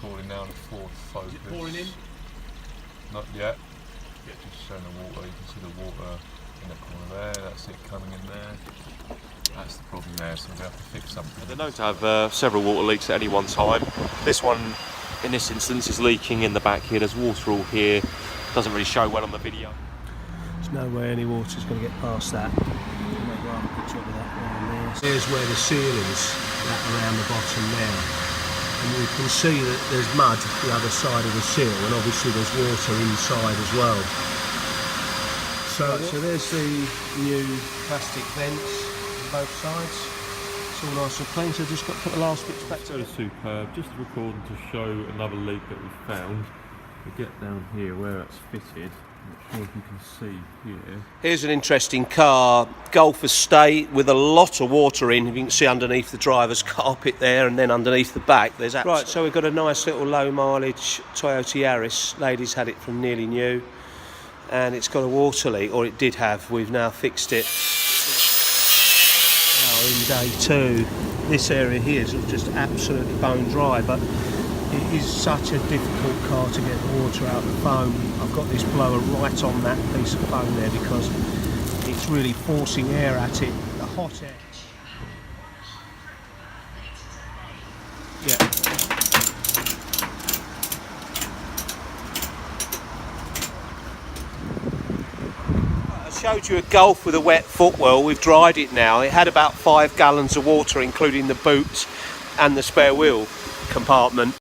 recording now, the Ford Focus. Is it pouring in? Not yet. Just showing the water. You can see the water in the corner there. That's it coming in there. That's the problem there, so we're going to have to fix something. They're known to have several water leaks at any one time. This one, in this instance, is leaking in the back here. There's water all here. Doesn't really show well on the video. There's no way any water's going to get past that. Here's where the seal is, that around the bottom there. And you can see that there's mud the other side of the seal, and obviously there's water inside as well. So there's the new plastic vents on both sides. It's all nice and clean, so just got to put the last bits back So superb, just recording to show another leak that we found. We get down here where it's fitted. Not sure if you can see here. Here's an interesting car, Golf Estate, with a lot of water in. You can see underneath the driver's carpet there, and then underneath the back there's right. So we've got a nice little low mileage Toyota Yaris. Ladies had it from nearly new, and it's got a water leak, or it did have. We've now fixed it. Now in day 2, this area here is just absolutely bone dry, but it is such a difficult car to get the water out of the foam. I've got this blower right on that piece of foam there because it's really forcing air at it, the hot air. Yeah. I showed you a Golf with a wet footwell. We've dried it now. It had about 5 gallons of water, including the boot and the spare wheel compartment.